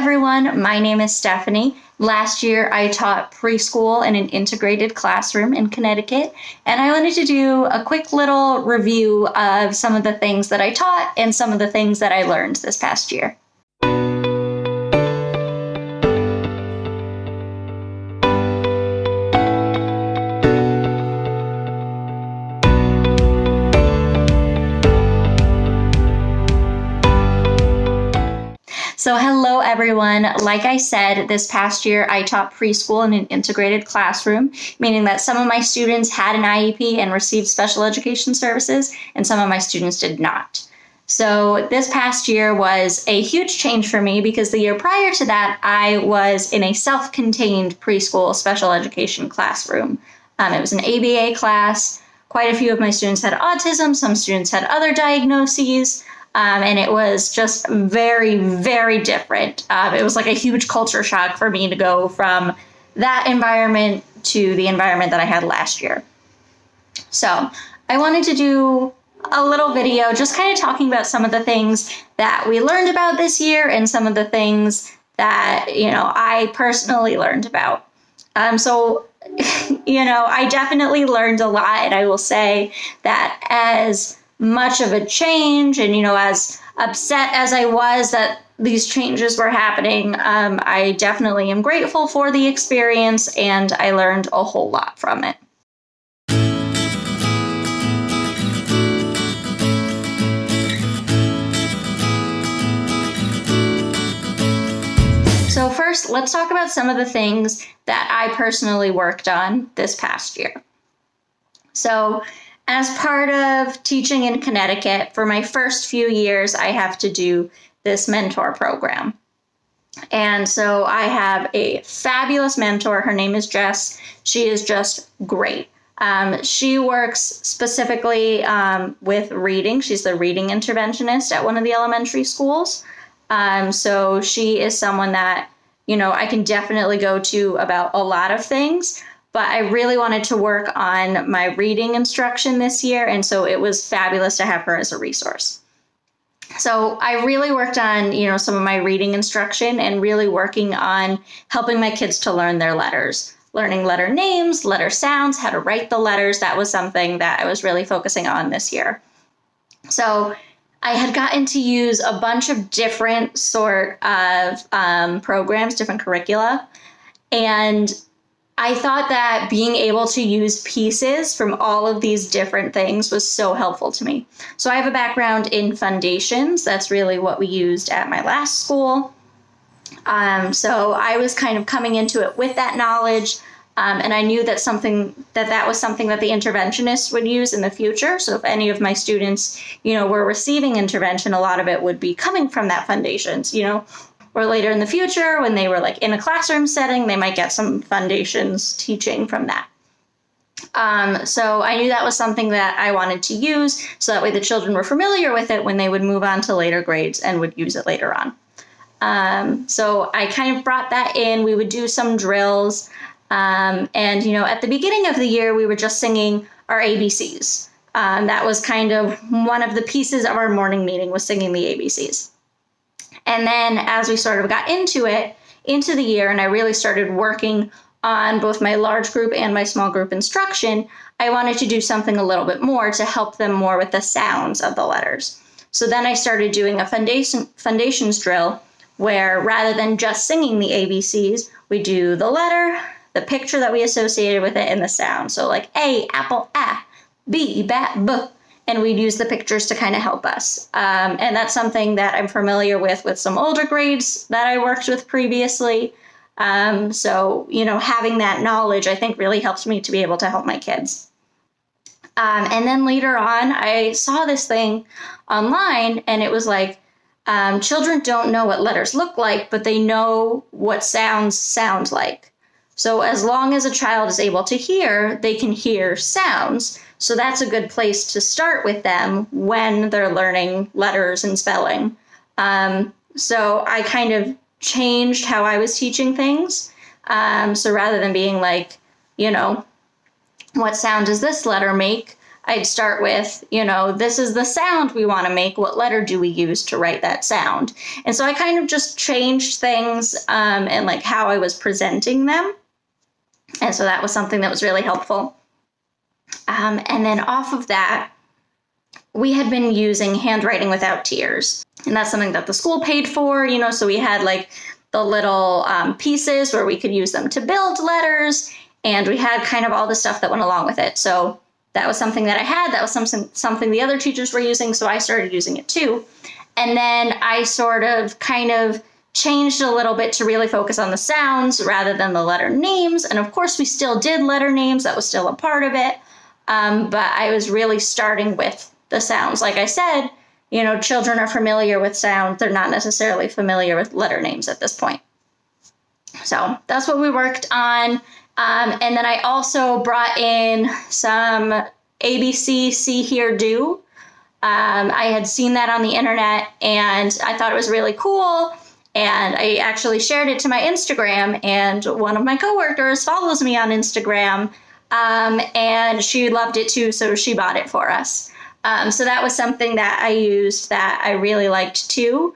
everyone, my name is Stephanie. Last year I taught preschool in an integrated classroom in Connecticut, and I wanted to do a quick little review of some of the things that I taught and some of the things that I learned this past year. So hello everyone. Like I said, this past year I taught preschool in an integrated classroom, meaning that some of my students had an IEP and received special education services, and some of my students did not. So this past year was a huge change for me because the year prior to that, I was in a self-contained preschool special education classroom. It was an ABA class. Quite a few of my students had autism. Some students had other diagnoses. And it was just very, very different. It was like a huge culture shock for me to go from that environment to the environment that I had last year. So I wanted to do a little video just kind of talking about some of the things that we learned about this year and some of the things that, I personally learned about. I definitely learned a lot, and I will say that as much of a change and, as upset as I was that these changes were happening, I definitely am grateful for the experience, and I learned a whole lot from it. So first, let's talk about some of the things that I personally worked on this past year. So as part of teaching in Connecticut, for my first few years, I have to do this mentor program. And so I have a fabulous mentor. Her name is Jess. She is just great. She works specifically with reading. She's the reading interventionist at one of the elementary schools. So she is someone that, I can definitely go to about a lot of things. But I really wanted to work on my reading instruction this year, and so it was fabulous to have her as a resource. So I really worked on, some of my reading instruction and really working on helping my kids to learn their letters, learning letter names, letter sounds, how to write the letters. That was something that I was really focusing on this year. So I had gotten to use a bunch of different sort of programs, different curricula, and I thought that being able to use pieces from all of these different things was so helpful to me. So I have a background in foundations. That's really what we used at my last school. So I was kind of coming into it with that knowledge, and I knew that that was something that the interventionists would use in the future. So if any of my students, were receiving intervention, a lot of it would be coming from that foundations, or later in the future, when they were like in a classroom setting, they might get some foundations teaching from that. So I knew that was something that I wanted to use, so that way the children were familiar with it when they would move on to later grades and would use it later on. So I kind of brought that in. We would do some drills. And, at the beginning of the year, we were just singing our ABCs. That was kind of one of the pieces of our morning meeting, was singing the ABCs. And then as we sort of got into the year, and I really started working on both my large group and my small group instruction, I wanted to do something a little bit more to help them more with the sounds of the letters. So then I started doing a foundations drill where rather than just singing the ABCs, we do the letter, the picture that we associated with it, and the sound. So like A, apple, A, B, bat, B. And we'd use the pictures to kind of help us. And that's something that I'm familiar with some older grades that I worked with previously. So, having that knowledge, I think, really helps me to be able to help my kids. And then later on, I saw this thing online, and it was like, children don't know what letters look like, but they know what sounds sound like. So as long as a child is able to hear, they can hear sounds. So that's a good place to start with them when they're learning letters and spelling. So I kind of changed how I was teaching things. So rather than being like, what sound does this letter make? I'd start with, this is the sound we want to make. What letter do we use to write that sound? And so I kind of just changed things and like how I was presenting them. And so that was something that was really helpful. And then off of that, we had been using handwriting without tears. And that's something that the school paid for, so we had like the little pieces where we could use them to build letters. And we had kind of all the stuff that went along with it. So that was something that I had. That was something the other teachers were using. So I started using it too. And then I sort of kind of changed a little bit to really focus on the sounds rather than the letter names. And of course, we still did letter names. That was still a part of it. But I was really starting with the sounds. Like I said, children are familiar with sound. They're not necessarily familiar with letter names at this point. So that's what we worked on. And then I also brought in some ABC, see, hear, do. I had seen that on the internet and I thought it was really cool. And I actually shared it to my Instagram, and one of my coworkers follows me on Instagram, and she loved it too, so she bought it for us. So that was something that I used that I really liked too,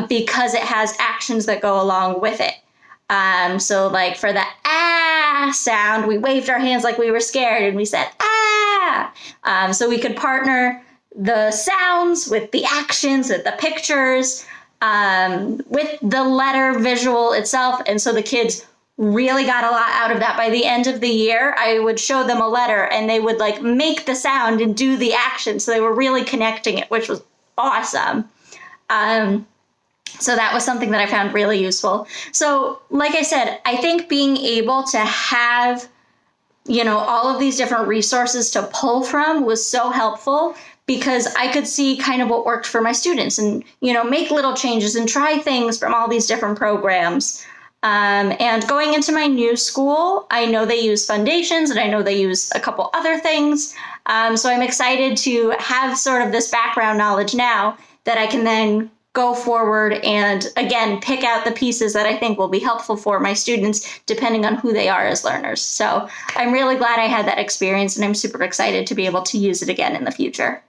because it has actions that go along with it. So like for the ah sound, we waved our hands like we were scared and we said ah. So we could partner the sounds with the actions, with the pictures, with the letter visual itself. And so the kids really got a lot out of that. By the end of the year, I would show them a letter and they would like make the sound and do the action. So they were really connecting it, which was awesome. So that was something that I found really useful. So like I said, I think being able to have, all of these different resources to pull from was so helpful, because I could see kind of what worked for my students and, make little changes and try things from all these different programs. And going into my new school, I know they use foundations and I know they use a couple other things. So I'm excited to have sort of this background knowledge now that I can then go forward and, again, pick out the pieces that I think will be helpful for my students, depending on who they are as learners. So I'm really glad I had that experience, and I'm super excited to be able to use it again in the future.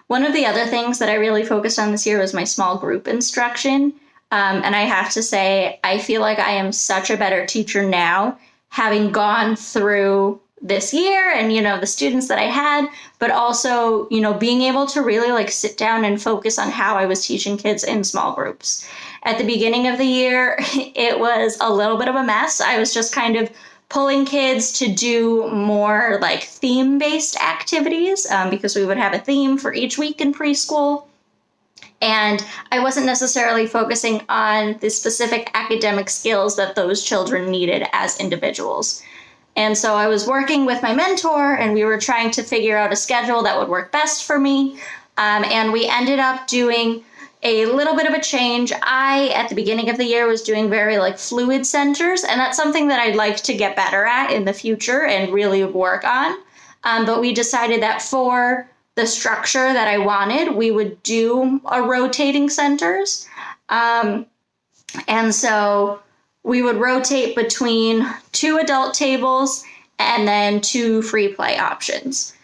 One of the other things that I really focused on this year was my small group instruction. And I have to say, I feel like I am such a better teacher now, having gone through this year and, the students that I had, but also, being able to really like sit down and focus on how I was teaching kids in small groups. At the beginning of the year, it was a little bit of a mess. I was just kind of pulling kids to do more like theme-based activities, because we would have a theme for each week in preschool. And I wasn't necessarily focusing on the specific academic skills that those children needed as individuals. And so I was working with my mentor, and we were trying to figure out a schedule that would work best for me. And we ended up doing a little bit of a change. At the beginning of the year, was doing very like fluid centers, and that's something that I'd like to get better at in the future and really work on. But we decided that for the structure that I wanted, we would do a rotating centers. And so we would rotate between 2 adult tables and then 2 free play options.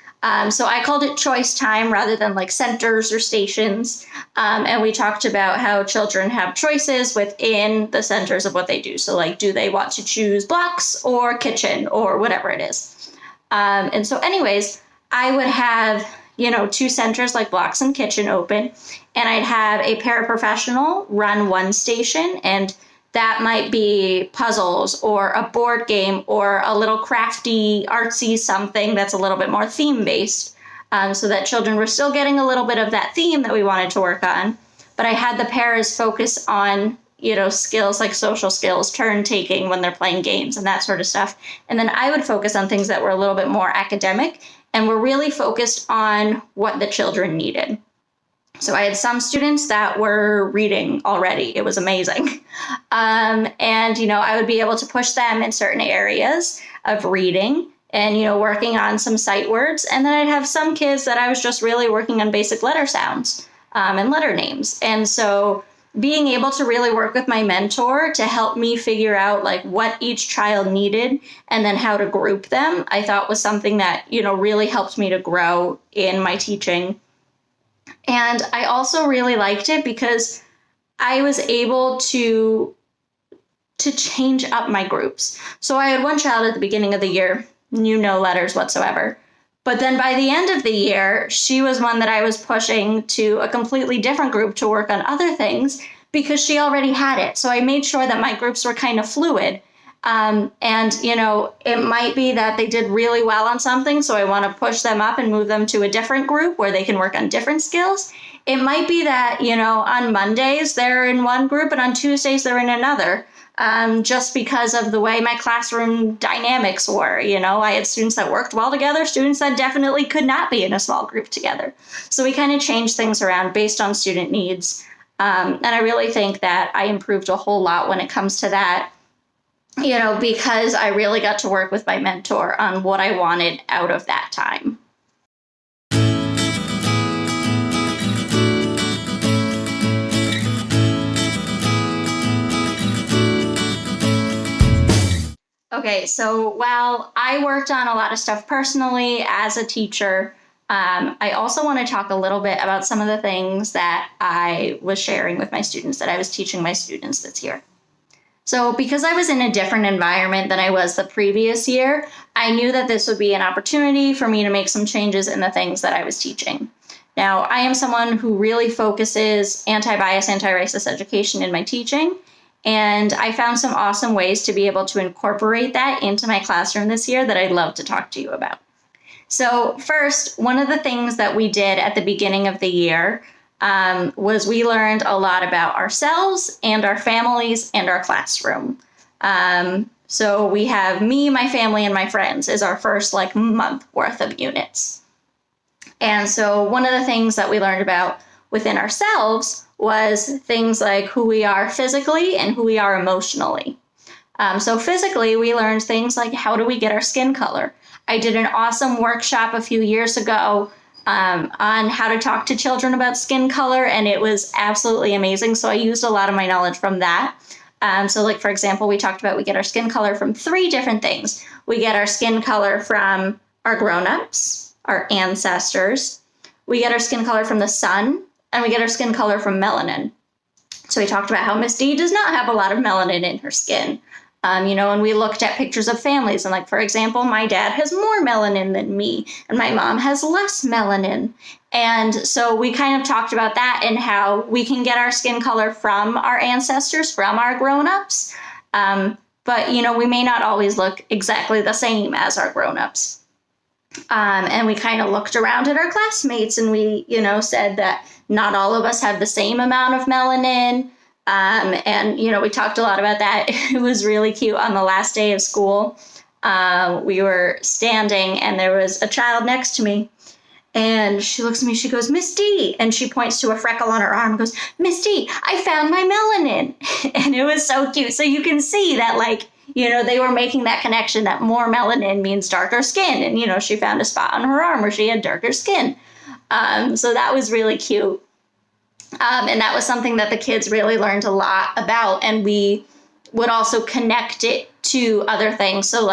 So I called it choice time rather than like centers or stations. And we talked about how children have choices within the centers of what they do. So like, do they want to choose blocks or kitchen or whatever it is? And so anyways, I would have, 2 centers like blocks and kitchen open, and I'd have a paraprofessional run 1 station, and that might be puzzles or a board game or a little crafty, artsy something that's a little bit more theme-based, so that children were still getting a little bit of that theme that we wanted to work on. But I had the paras focus on, skills like social skills, turn taking when they're playing games and that sort of stuff. And then I would focus on things that were a little bit more academic and were really focused on what the children needed. So I had some students that were reading already. It was amazing. And, I would be able to push them in certain areas of reading and, working on some sight words. And then I'd have some kids that I was just really working on basic letter sounds and letter names. And so, being able to really work with my mentor to help me figure out like what each child needed and then how to group them, I thought was something that, really helped me to grow in my teaching. And I also really liked it because I was able to change up my groups. So I had one child at the beginning of the year, knew no letters whatsoever. But then by the end of the year, she was one that I was pushing to a completely different group to work on other things because she already had it. So I made sure that my groups were kind of fluid. And, it might be that they did really well on something, so I want to push them up and move them to a different group where they can work on different skills. It might be that, on Mondays they're in one group and on Tuesdays they're in another. Just because of the way my classroom dynamics were. I had students that worked well together, students that definitely could not be in a small group together. So we kind of changed things around based on student needs. And I really think that I improved a whole lot when it comes to that, because I really got to work with my mentor on what I wanted out of that time. Okay, so while I worked on a lot of stuff personally as a teacher, I also want to talk a little bit about some of the things that I was sharing with my students, that I was teaching my students this year. So because I was in a different environment than I was the previous year, I knew that this would be an opportunity for me to make some changes in the things that I was teaching. Now, I am someone who really focuses anti-bias, anti-racist education in my teaching. And I found some awesome ways to be able to incorporate that into my classroom this year that I'd love to talk to you about. So first, one of the things that we did at the beginning of the year was we learned a lot about ourselves and our families and our classroom. So we have me, my family, and my friends is our first month worth of units. And so one of the things that we learned about within ourselves was things like who we are physically and who we are emotionally. So physically, we learned things like how do we get our skin color. I did an awesome workshop a few years ago on how to talk to children about skin color, and it was absolutely amazing. So I used a lot of my knowledge from that. For example, we talked about we get our skin color from 3 different things. We get our skin color from our grown-ups, our ancestors. We get our skin color from the sun, and we get our skin color from melanin. So we talked about how Miss D does not have a lot of melanin in her skin. And we looked at pictures of families, and for example, my dad has more melanin than me, and my mom has less melanin. And so we kind of talked about that and how we can get our skin color from our ancestors, from our grown-ups. But we may not always look exactly the same as our grown-ups. And we kind of looked around at our classmates and we, said that not all of us have the same amount of melanin. We talked a lot about that. It was really cute. On the last day of school, we were standing and there was a child next to me. And she looks at me, she goes, Miss D. And she points to a freckle on her arm and goes, Miss D, I found my melanin. And it was so cute. So you can see that they were making that connection that more melanin means darker skin. And, she found a spot on her arm where she had darker skin. So that was really cute. And that was something that the kids really learned a lot about. And we would also connect it to other things. So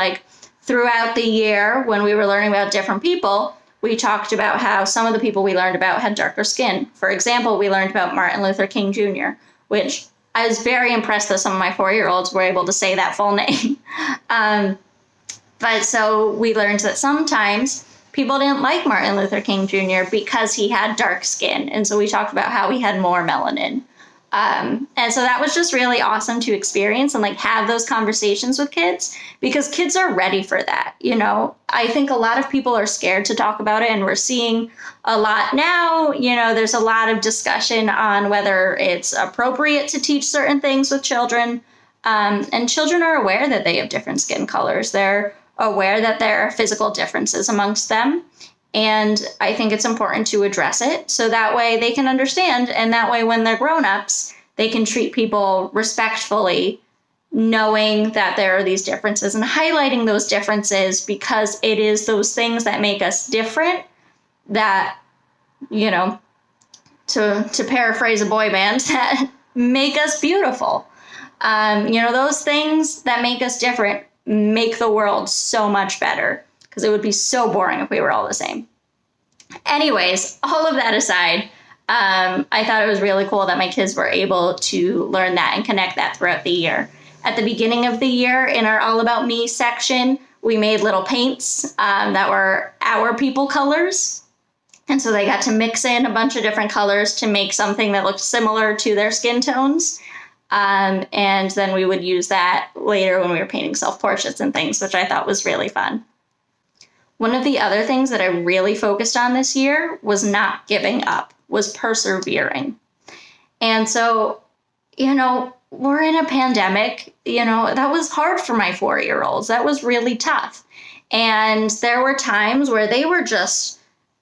throughout the year, when we were learning about different people, we talked about how some of the people we learned about had darker skin. For example, we learned about Martin Luther King Jr., which I was very impressed that some of my 4-year-olds were able to say that full name. But so we learned that sometimes people didn't like Martin Luther King Jr. because he had dark skin. And so we talked about how he had more melanin. And so that was just really awesome to experience and have those conversations with kids, because kids are ready for that. I think a lot of people are scared to talk about it, and we're seeing a lot now. There's a lot of discussion on whether it's appropriate to teach certain things with children. And children are aware that they have different skin colors. They're aware that there are physical differences amongst them. And I think it's important to address it so that way they can understand. And that way, when they're grown-ups, they can treat people respectfully, knowing that there are these differences and highlighting those differences, because it is those things that make us different that, to paraphrase a boy band, that make us beautiful. Those things that make us different make the world so much better, because it would be so boring if we were all the same. Anyways, all of that aside, I thought it was really cool that my kids were able to learn that and connect that throughout the year. At the beginning of the year, in our All About Me section, we made little paints that were our people colors. And so they got to mix in a bunch of different colors to make something that looked similar to their skin tones. And then we would use that later when we were painting self-portraits and things, which I thought was really fun. One of the other things that I really focused on this year was not giving up, was persevering. And so, we're in a pandemic, that was hard for my 4-year-olds. That was really tough. And there were times where they were just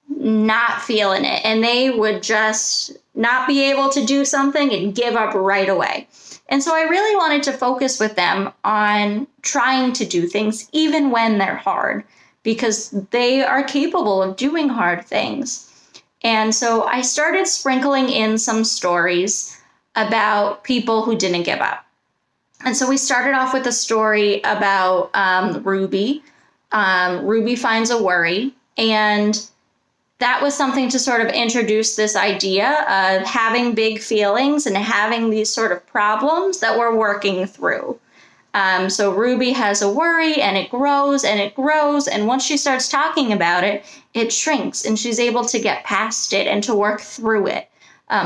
not feeling it, and they would just not be able to do something and give up right away. And so I really wanted to focus with them on trying to do things even when they're hard, because they are capable of doing hard things. And so I started sprinkling in some stories about people who didn't give up. And so we started off with a story about Ruby. Ruby finds a worry, and that was something to sort of introduce this idea of having big feelings and having these sort of problems that we're working through. So Ruby has a worry, and it grows and it grows. And once she starts talking about it, it shrinks, and she's able to get past it and to work through it.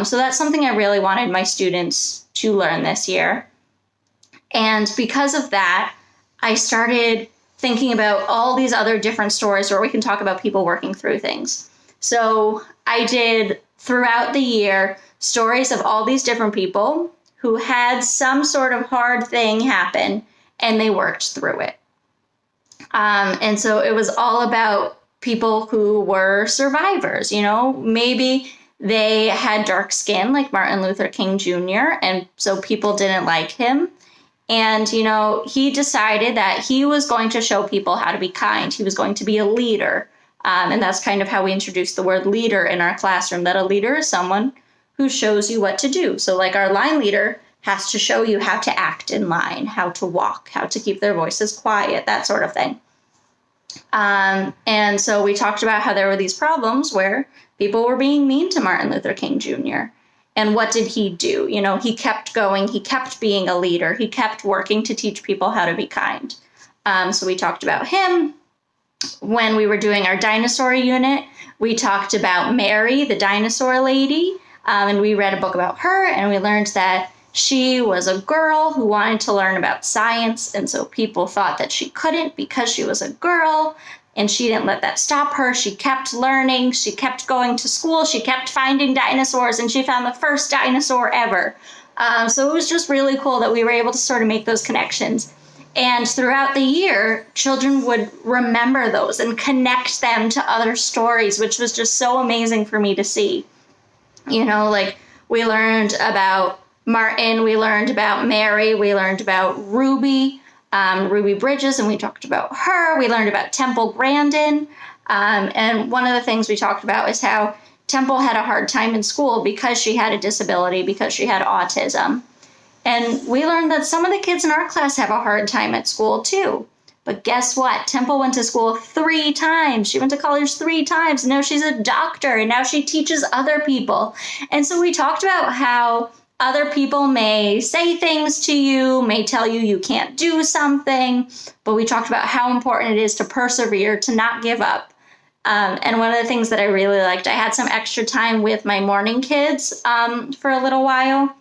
So that's something I really wanted my students to learn this year. And because of that, I started thinking about all these other different stories where we can talk about people working through things. So I did, throughout the year, stories of all these different people who had some sort of hard thing happen, and they worked through it. And so it was all about people who were survivors. Maybe they had dark skin like Martin Luther King Jr., and so people didn't like him. And, he decided that he was going to show people how to be kind. He was going to be a leader. And that's kind of how we introduced the word leader in our classroom, that a leader is someone who shows you what to do. So like our line leader has to show you how to act in line, how to walk, how to keep their voices quiet, that sort of thing. And so we talked about how there were these problems where people were being mean to Martin Luther King Jr. And what did he do? He kept going. He kept being a leader. He kept working to teach people how to be kind. So we talked about him. When we were doing our dinosaur unit, we talked about Mary, the dinosaur lady, and we read a book about her, and we learned that she was a girl who wanted to learn about science, and so people thought that she couldn't because she was a girl, and she didn't let that stop her. She kept learning, she kept going to school, she kept finding dinosaurs, and she found the first dinosaur ever. So it was just really cool that we were able to sort of make those connections. And throughout the year, children would remember those and connect them to other stories, which was just so amazing for me to see. Like we learned about Martin, we learned about Mary, we learned about Ruby Bridges, and we talked about her. We learned about Temple Grandin. And one of the things we talked about is how Temple had a hard time in school because she had a disability, because she had autism. And we learned that some of the kids in our class have a hard time at school too. But guess what? Temple went to school 3 times. She went to college 3 times. And now she's a doctor, and now she teaches other people. And so we talked about how other people may say things to you, may tell you you can't do something. But we talked about how important it is to persevere, to not give up. And one of the things that I really liked, I had some extra time with my morning kids for a little while.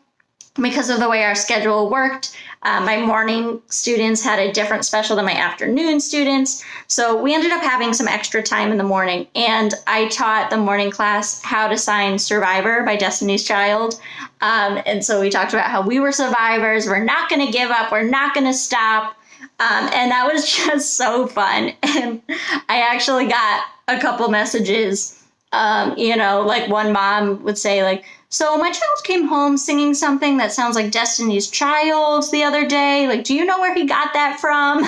Because of the way our schedule worked, my morning students had a different special than my afternoon students. So we ended up having some extra time in the morning. And I taught the morning class how to sign Survivor by Destiny's Child. And so we talked about how we were survivors. We're not going to give up. We're not going to stop. And that was just so fun. And I actually got a couple messages, like one mom would say, like, so my child came home singing something that sounds like Destiny's Child the other day. Like, do you know where he got that from?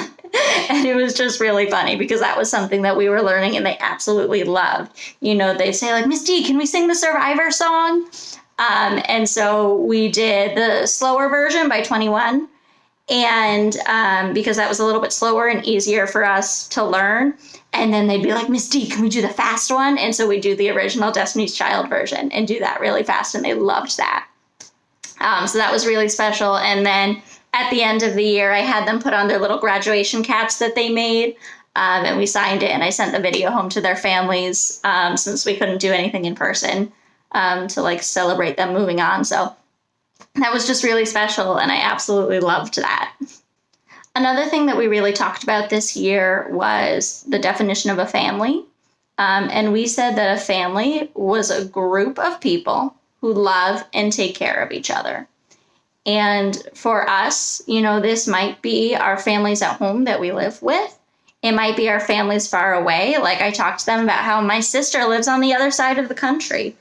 And it was just really funny because that was something that we were learning and they absolutely loved. They say like, Miss D, can we sing the Survivor song? And so we did the slower version by 21. And because that was a little bit slower and easier for us to learn. And then they'd be like, Miss D, can we do the fast one? And so we do the original Destiny's Child version and do that really fast. And they loved that. So that was really special. And then at the end of the year, I had them put on their little graduation caps that they made. And we signed it, and I sent the video home to their families since we couldn't do anything in person to like celebrate them moving on. So that was just really special, and I absolutely loved that. Another thing that we really talked about this year was the definition of a family. And we said that a family was a group of people who love and take care of each other. And for us, this might be our families at home that we live with. It might be our families far away. Like I talked to them about how my sister lives on the other side of the country,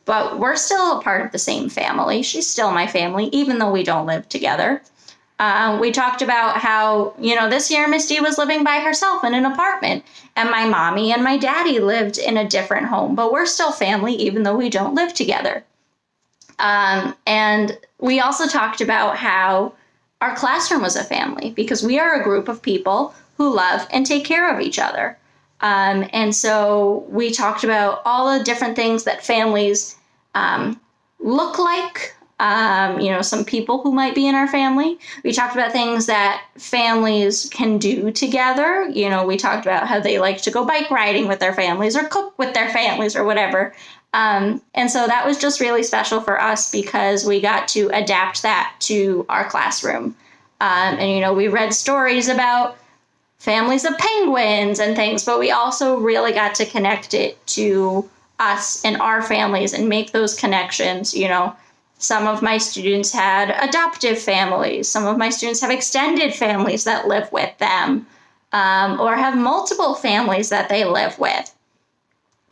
but we're still a part of the same family. She's still my family, even though we don't live together. We talked about how, this year Miss D was living by herself in an apartment, and my mommy and my daddy lived in a different home, but we're still family, even though we don't live together. And we also talked about how our classroom was a family because we are a group of people who love and take care of each other. And so we talked about all the different things that families look like, some people who might be in our family. We talked about things that families can do together. We talked about how they like to go bike riding with their families or cook with their families or whatever. And so that was just really special for us because we got to adapt that to our classroom. And we read stories about families of penguins and things, but we also really got to connect it to us and our families and make those connections. Some of my students had adoptive families. Some of my students have extended families that live with them, or have multiple families that they live with.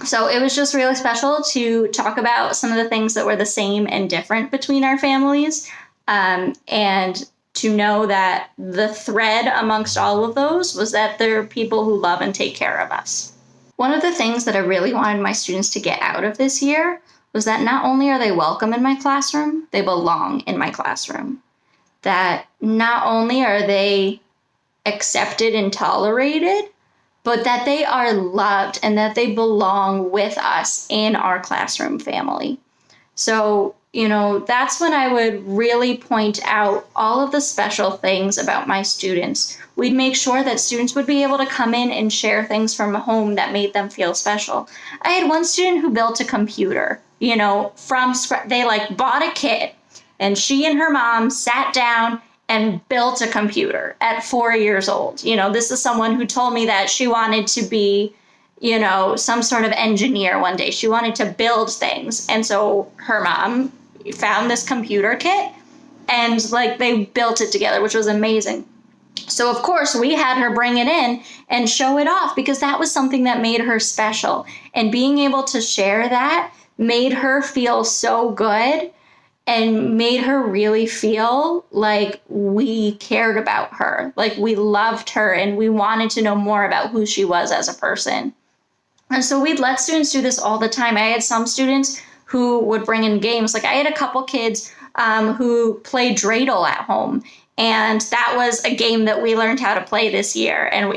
So it was just really special to talk about some of the things that were the same and different between our families, and to know that the thread amongst all of those was that there are people who love and take care of us. One of the things that I really wanted my students to get out of this year was that not only are they welcome in my classroom, they belong in my classroom. That not only are they accepted and tolerated, but that they are loved and that they belong with us in our classroom family. So, that's when I would really point out all of the special things about my students. We'd make sure that students would be able to come in and share things from home that made them feel special. I had one student who built a computer, from scratch. They bought a kit, and she and her mom sat down and built a computer at 4 years old. This is someone who told me that she wanted to be some sort of engineer one day. She wanted to build things. And so her mom found this computer kit and they built it together, which was amazing. So of course we had her bring it in and show it off because that was something that made her special. And being able to share that made her feel so good and made her really feel like we cared about her, like we loved her and we wanted to know more about who she was as a person. And so we'd let students do this all the time. I had some students who would bring in games. I had a couple kids who played dreidel at home. And that was a game that we learned how to play this year. And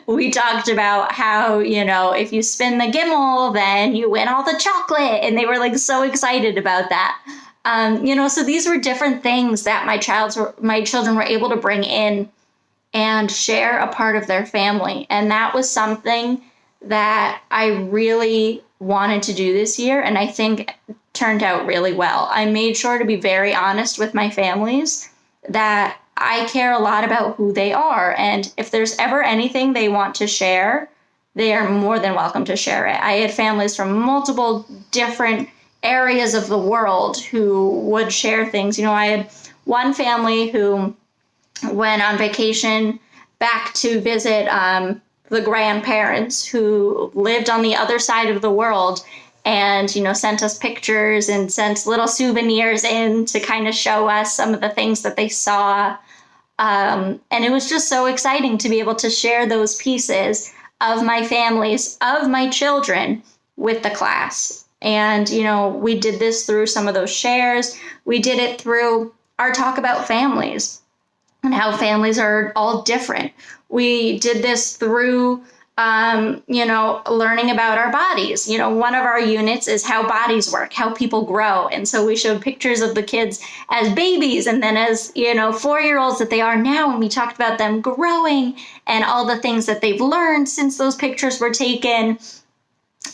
we talked about how, if you spin the gimmel, then you win all the chocolate. And they were so excited about that. So these were different things that my children were able to bring in and share a part of their family. And that was something that I really wanted to do this year, and I think turned out really well. I made sure to be very honest with my families that I care a lot about who they are, and if there's ever anything they want to share, they are more than welcome to share it. I had families from multiple different areas of the world who would share things. I had one family who went on vacation back to visit the grandparents who lived on the other side of the world and, sent us pictures and sent little souvenirs in to kind of show us some of the things that they saw. And it was just so exciting to be able to share those pieces of my families, of my children with the class. And, we did this through some of those shares. We did it through our talk about families and how families are all different. We did this through, learning about our bodies. One of our units is how bodies work, how people grow. And so we showed pictures of the kids as babies and then as, 4-year-olds that they are now. And we talked about them growing and all the things that they've learned since those pictures were taken.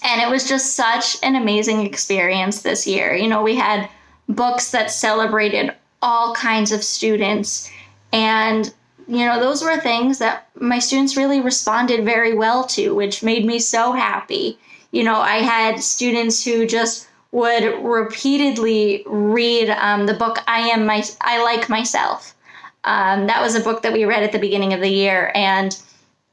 And it was just such an amazing experience this year. We had books that celebrated all kinds of students. And those were things that my students really responded very well to, which made me so happy. I had students who just would repeatedly read the book, I Like Myself. That was a book that we read at the beginning of the year. And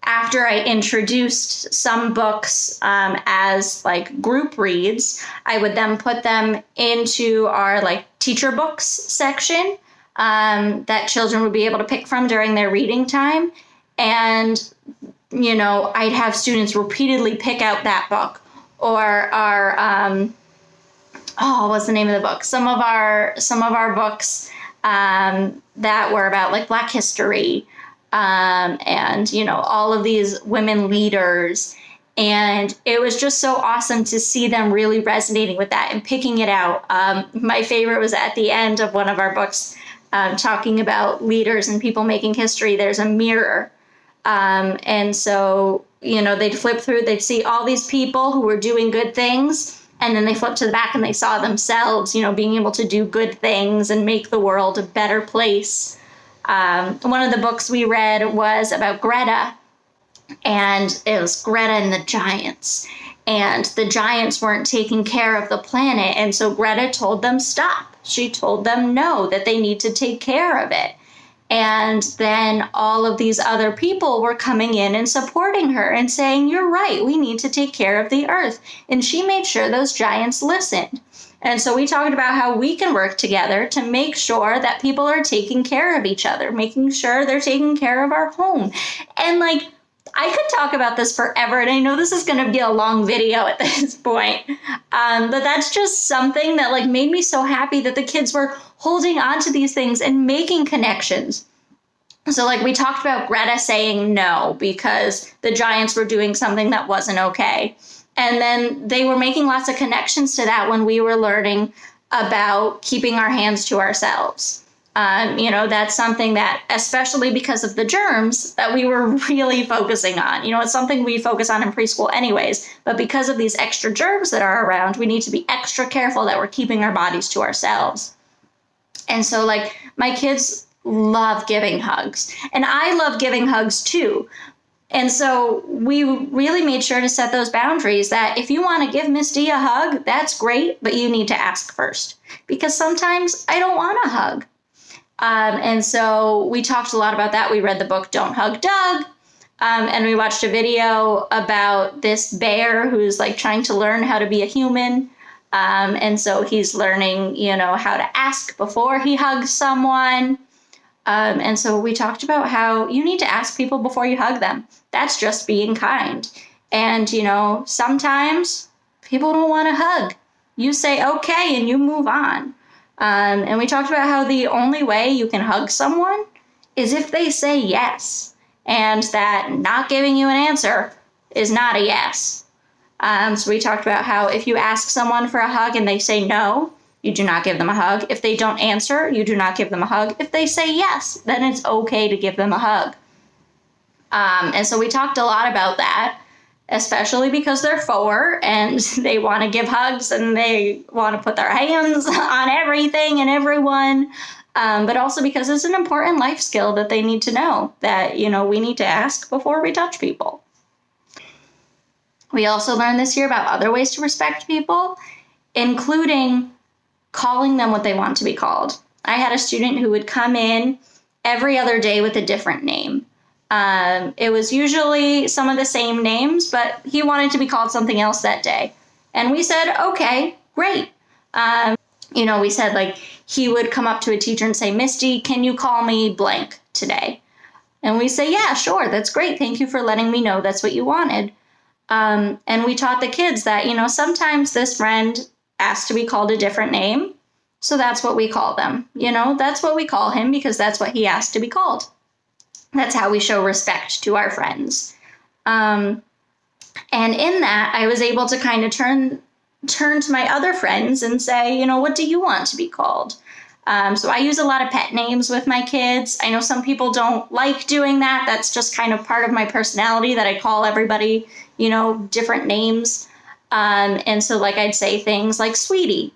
after I introduced some books as like group reads, I would then put them into our like teacher books section that children would be able to pick from during their reading time. And, I'd have students repeatedly pick out that book or our, what's the name of the book? Some of our books that were about like Black history and, all of these women leaders. And it was just so awesome to see them really resonating with that and picking it out. My favorite was at the end of one of our books, talking about leaders and people making history. There's a mirror. And so, they'd flip through, they'd see all these people who were doing good things. And then they flipped to the back and they saw themselves, being able to do good things and make the world a better place. One of the books we read was about Greta, and it was Greta and the giants. And the giants weren't taking care of the planet. And so Greta told them stop. She told them no, that they need to take care of it. And then all of these other people were coming in and supporting her and saying, you're right, we need to take care of the earth. And she made sure those giants listened. And so we talked about how we can work together to make sure that people are taking care of each other, making sure they're taking care of our home. And I could talk about this forever, and I know this is going to be a long video at this point, but that's just something that made me so happy that the kids were holding on to these things and making connections. So we talked about Greta saying no because the giants were doing something that wasn't okay. And then they were making lots of connections to that when we were learning about keeping our hands to ourselves. That's something that, especially because of the germs, that we were really focusing on. It's something we focus on in preschool anyways, but because of these extra germs that are around, we need to be extra careful that we're keeping our bodies to ourselves. And so my kids love giving hugs, and I love giving hugs too. And so we really made sure to set those boundaries that if you want to give Miss D a hug, that's great, but you need to ask first, because sometimes I don't want a hug. And so we talked a lot about that. We read the book, Don't Hug Doug. And we watched a video about this bear who's trying to learn how to be a human. And so he's learning, how to ask before he hugs someone. And so we talked about how you need to ask people before you hug them. That's just being kind. And, sometimes people don't want to hug. You say, okay, and you move on. And we talked about how the only way you can hug someone is if they say yes, and that not giving you an answer is not a yes. So we talked about how if you ask someone for a hug and they say no, you do not give them a hug. If they don't answer, you do not give them a hug. If they say yes, then it's okay to give them a hug. And so we talked a lot about that, especially because they're 4 and they want to give hugs and they want to put their hands on everything and everyone. But also because it's an important life skill that they need to know that, we need to ask before we touch people. We also learned this year about other ways to respect people, including calling them what they want to be called. I had a student who would come in every other day with a different name. It was usually some of the same names, but he wanted to be called something else that day. And we said, okay, great. We said he would come up to a teacher and say, Misty, can you call me blank today? And we say, yeah, sure. That's great. Thank you for letting me know that's what you wanted. And we taught the kids that, sometimes this friend asks to be called a different name. So that's what we call them. That's what we call him because that's what he asked to be called. That's how we show respect to our friends. And in that, I was able to kind of turn to my other friends and say, what do you want to be called? So I use a lot of pet names with my kids. I know some people don't like doing that. That's just kind of part of my personality that I call everybody, different names. And so like I'd say things like sweetie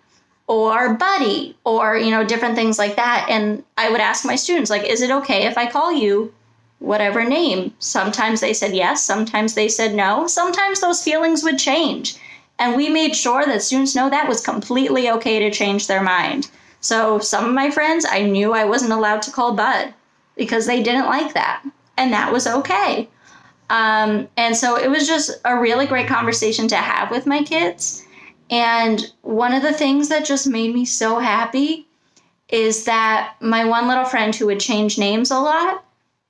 or buddy or, different things like that. And I would ask my students, like, is it okay if I call you whatever name? Sometimes they said yes. Sometimes they said no. Sometimes those feelings would change. And we made sure that students know that was completely okay to change their mind. So some of my friends, I knew I wasn't allowed to call Bud because they didn't like that. And that was okay. And so it was just a really great conversation to have with my kids. And one of the things that just made me so happy is that my one little friend who would change names a lot,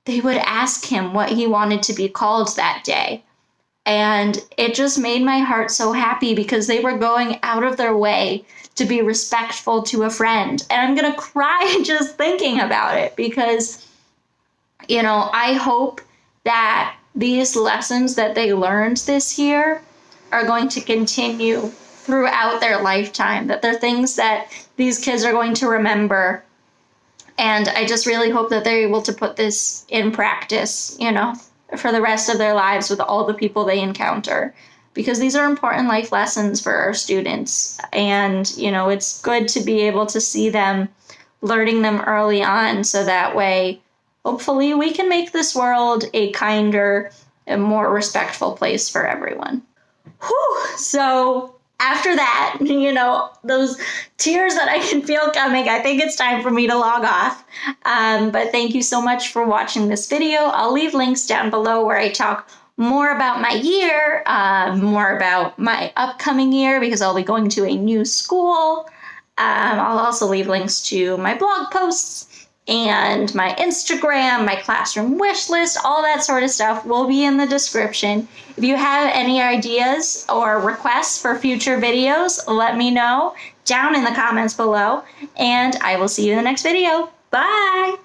they would ask him what he wanted to be called that day. And it just made my heart so happy because they were going out of their way to be respectful to a friend. And I'm going to cry just thinking about it because, I hope that these lessons that they learned this year are going to continue throughout their lifetime, that they're things that these kids are going to remember. And I just really hope that they're able to put this in practice, for the rest of their lives with all the people they encounter, because these are important life lessons for our students. And, it's good to be able to see them learning them early on. So that way, hopefully we can make this world a kinder and more respectful place for everyone. Whew. So after that, those tears that I can feel coming, I think it's time for me to log off. But thank you so much for watching this video. I'll leave links down below where I talk more about my year, more about my upcoming year because I'll be going to a new school. I'll also leave links to my blog posts and my Instagram, my classroom wish list, all that sort of stuff will be in the description. If you have any ideas or requests for future videos, let me know down in the comments below, and I will see you in the next video. Bye!